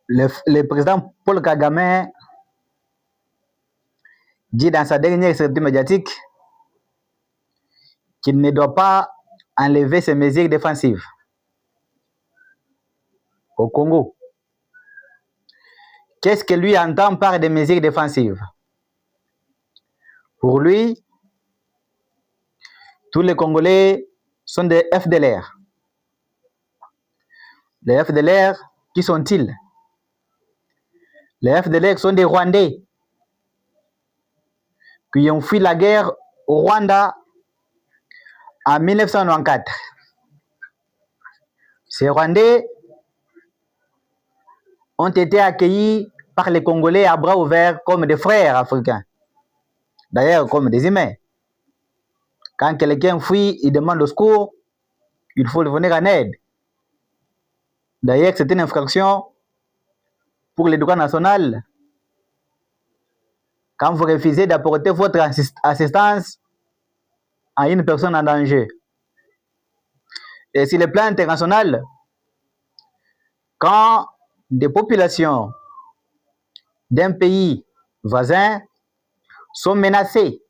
le président Paul Kagame dit dans sa dernière sortie médiatique qu'il ne doit pas enlever ses mesures défensives au Congo. Qu'est-ce que lui entend par des mesures défensives? Pour lui, tous les Congolais sont des FDLR. Les FDLR, qui sont-ils? Les FDLR sont des Rwandais qui ont fui la guerre au Rwanda en 1994. Ces Rwandais ont été accueillis par les Congolais à bras ouverts comme des frères africains. D'ailleurs, comme des humains. Quand quelqu'un fuit, il demande au secours, il faut le venir en aide. D'ailleurs, c'est une infraction pour le droit national. Quand vous refusez d'apporter votre assistance à une personne en danger. Et sur le plan international, quand des populations d'un pays voisin sont menacées,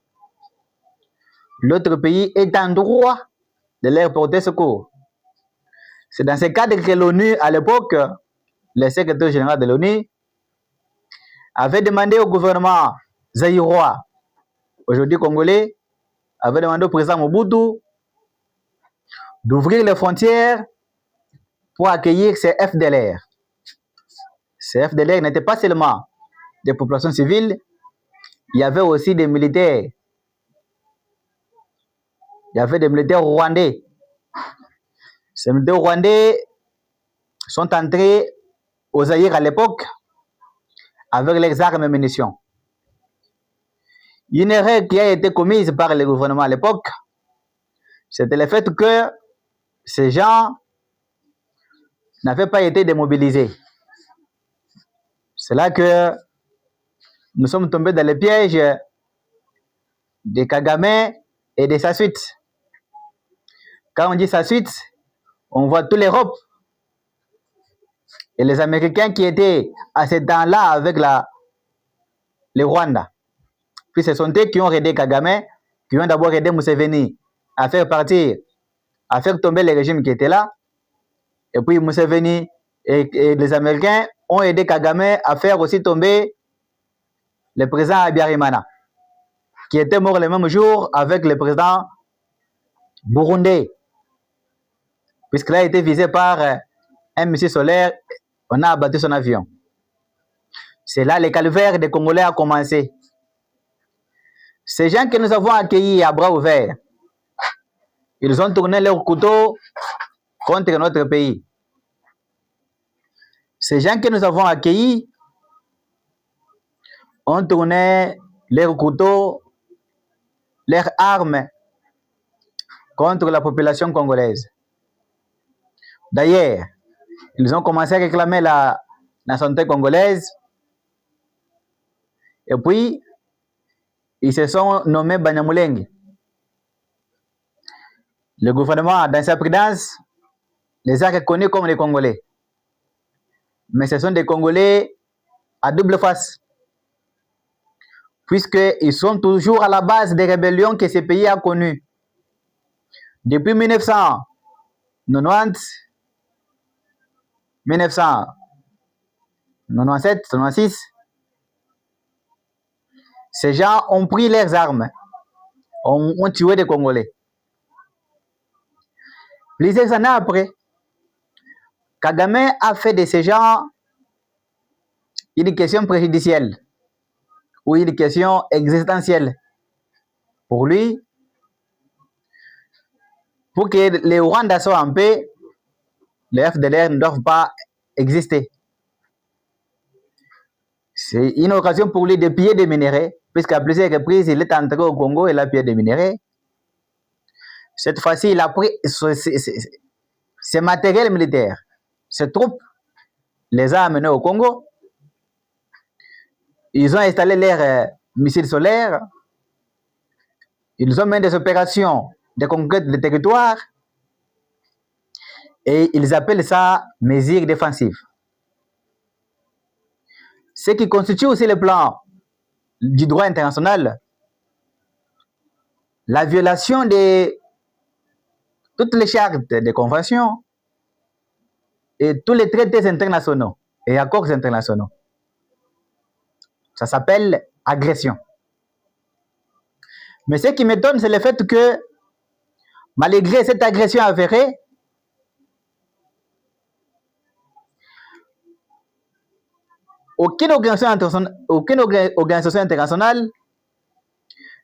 l'autre pays est en droit de leur porter secours. C'est dans ce cadre que l'ONU, à l'époque, le secrétaire général de l'ONU, avait demandé au gouvernement zaïrois, aujourd'hui congolais, avait demandé au président Mobutu d'ouvrir les frontières pour accueillir ces FDLR. Ces FDLR n'étaient pas seulement des populations civiles, il y avait aussi des militaires. Il y avait des militaires rwandais. Ces militaires rwandais sont entrés au Zaïre à l'époque avec leurs armes et munitions. Une erreur qui a été commise par le gouvernement à l'époque, c'était le fait que ces gens n'avaient pas été démobilisés. C'est là que nous sommes tombés dans le piège de Kagame et de sa suite. Quand on dit sa suite, on voit toute l'Europe et les Américains qui étaient à ce temps-là avec le Rwanda. Puis ce sont eux qui ont aidé Kagame, qui ont d'abord aidé Museveni à faire partir, à faire tomber le régime qui était là. Et puis Museveni et les Américains ont aidé Kagame à faire aussi tomber le président Habyarimana, qui était mort le même jour avec le président burundais, puisqu'il a été visé par un missile solaire, on a abattu son avion. C'est là le calvaire des Congolais a commencé. Ces gens que nous avons accueillis à bras ouverts, ils ont tourné leur couteau contre notre pays. Ces gens que nous avons accueillis ont tourné leurs couteaux, leurs armes contre la population congolaise. D'ailleurs, ils ont commencé à réclamer la nationalité congolaise et puis ils se sont nommés Banyamulenge. Le gouvernement, dans sa prudence, les a reconnus comme les Congolais. Mais ce sont des Congolais à double face, puisqu'ils sont toujours à la base des rébellions que ce pays a connues. Depuis 1990, 1997, 1996, ces gens ont pris leurs armes, ont tué des Congolais. Plusieurs années après, Kagame a fait de ces gens une question préjudicielle ou une question existentielle. Pour lui, pour que les Rwandais soient en paix, les FDLR ne doivent pas exister. C'est une occasion pour lui de piller des minéraux, puisqu'à plusieurs reprises, il est entré au Congo et il a pillé des minéraux. Cette fois-ci, il a pris ses matériels militaires, ses troupes, les a amenés au Congo. Ils ont installé leurs missiles solaires. Ils ont mené des opérations de conquête de territoire. Et ils appellent ça mesures défensives. ce qui constitue aussi le plan du droit international, la violation de toutes les chartes des conventions et tous les traités internationaux et accords internationaux. Ça s'appelle agression. Mais ce qui m'étonne, c'est le fait que, malgré cette agression avérée, aucune organisation internationale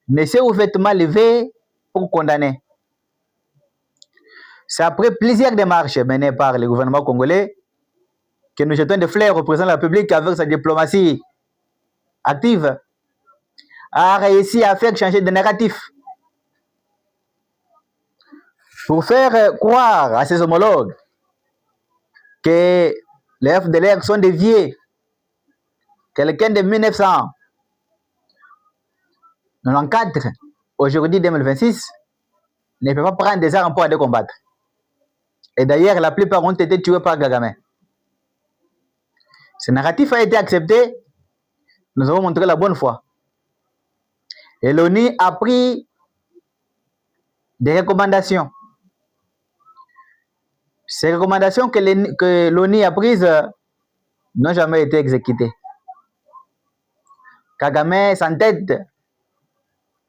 ne s'est ouvertement levée pour condamner. C'est après plusieurs démarches menées par le gouvernement congolais que nous jetons des fleurs au président de la République avec sa diplomatie active a réussi à faire changer de narratif pour faire croire à ses homologues que les FDLR sont déviés. Quelqu'un de 1994, aujourd'hui 2026, ne peut pas prendre des armes pour aller combattre. Et d'ailleurs, la plupart ont été tués par Kagame. Ce narratif a été accepté. Nous avons montré la bonne foi. Et l'ONU a pris des recommandations. Ces recommandations que l'ONU a prises n'ont jamais été exécutées. Kagame s'entête.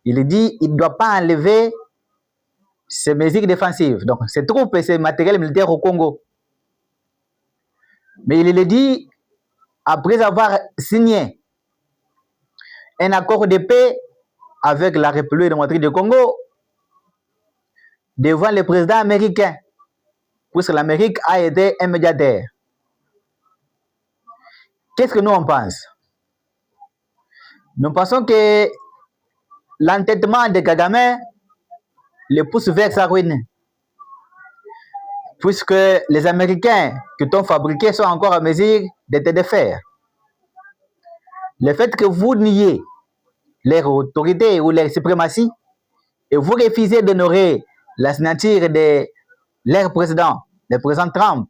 Il dit qu'il ne doit pas enlever ces mesures défensives, donc ces troupes et ces matériels militaires au Congo. Mais il le dit après avoir signé un accord de paix avec la République démocratique du Congo devant le président américain, puisque l'Amérique a été un médiateur. Qu'est-ce que nous en pensons? Nous pensons que l'entêtement de Kagame le pousse vers sa ruine, puisque les Américains qui t'ont fabriqué sont encore en mesure de te défaire. Le fait que vous niez leur autorité ou leur suprématie et vous refusez d'honorer la signature de leur président, le président Trump,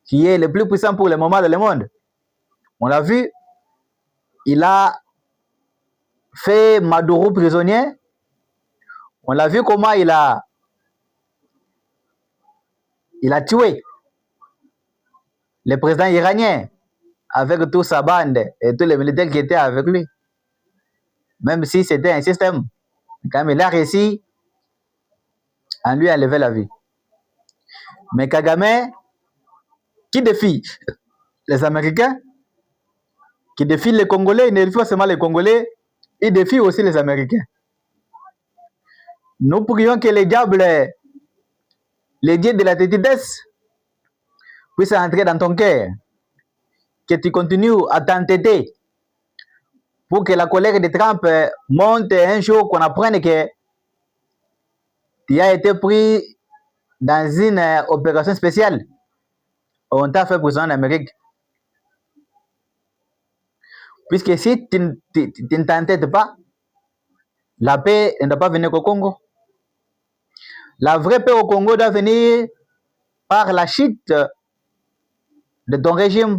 qui est le plus puissant pour le moment dans le monde. On l'a vu, il a fait Maduro prisonnier. On l'a vu comment il a tué le président iranien avec toute sa bande et tous les militaires qui étaient avec lui. Même si c'était un système, quand même il a réussi à lui enlever la vie. Mais Kagame, qui défie les Américains, qui défie les Congolais, il ne défie pas seulement les Congolais, il défie aussi les Américains. Nous prions que les diables, les dieux de la tétidesse, puissent entrer dans ton cœur, que tu continues à t'entêter pour que la colère de Trump monte un jour, qu'on apprenne que tu as été pris dans une opération spéciale. On t'a fait prisonnier en Amérique. Puisque si tu ne t'entêtes pas, la paix ne doit pas venir au Congo. La vraie paix au Congo doit venir par la chute de ton régime.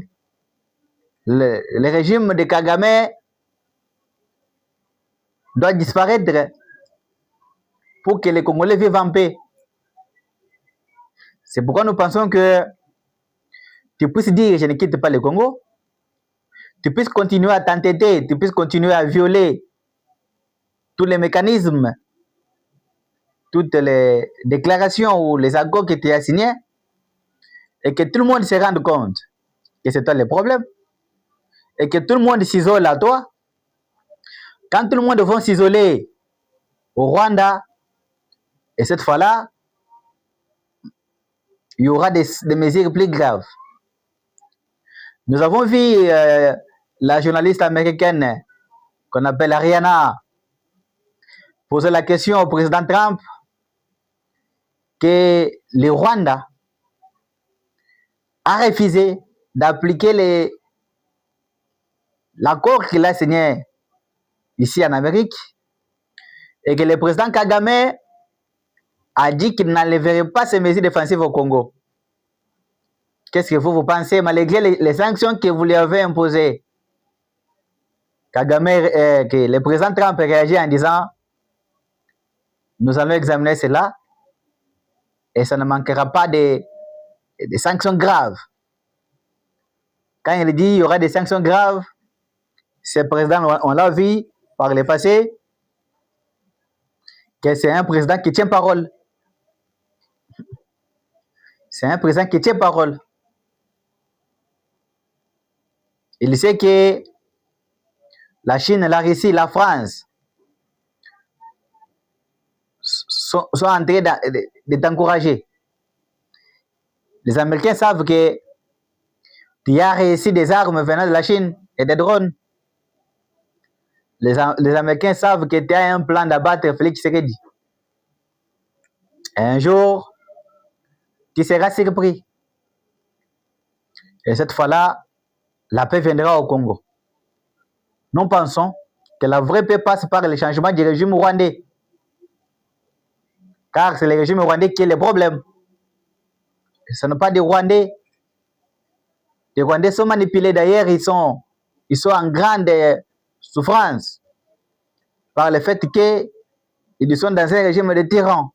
Le régime de Kagame doit disparaître pour que les Congolais vivent en paix. C'est pourquoi nous pensons que tu puisses dire je ne quitte pas le Congo, tu puisses continuer à t'entêter, tu puisses continuer à violer tous les mécanismes, toutes les déclarations ou les accords que tu as signés, et que tout le monde se rende compte que c'est toi le problème, et que tout le monde s'isole à toi. Quand tout le monde va s'isoler au Rwanda, et cette fois-là, il y aura des mesures plus graves. Nous avons vu la journaliste américaine qu'on appelle Ariana poser la question au président Trump que le Rwanda a refusé d'appliquer l'accord qu'il a signé ici en Amérique et que le président Kagame a dit qu'il n'enlèverait pas ces mesures défensives au Congo. Qu'est-ce que vous pensez, malgré les sanctions que vous lui avez imposées Kagame, que le président Trump réagit en disant nous allons examiner cela et ça ne manquera pas de sanctions graves. Quand il dit il y aura des sanctions graves, ce président, on l'a vu par le passé, que c'est un président qui tient parole. C'est un président qui tient parole. Il sait que la Chine, la Russie, la France sont en train de t'encourager. Les Américains savent que tu as réussi des armes venant de la Chine et des drones. Les Américains savent que tu as un plan d'abattre Félix Tshisekedi. Un jour, tu seras surpris. Et cette fois-là, la paix viendra au Congo. Nous pensons que la vraie paix passe par le changement du régime rwandais. Car c'est le régime rwandais qui est le problème. Ce n'est pas des Rwandais. Les Rwandais sont manipulés d'ailleurs, ils sont en grande souffrance par le fait qu'ils sont dans un régime de tyran.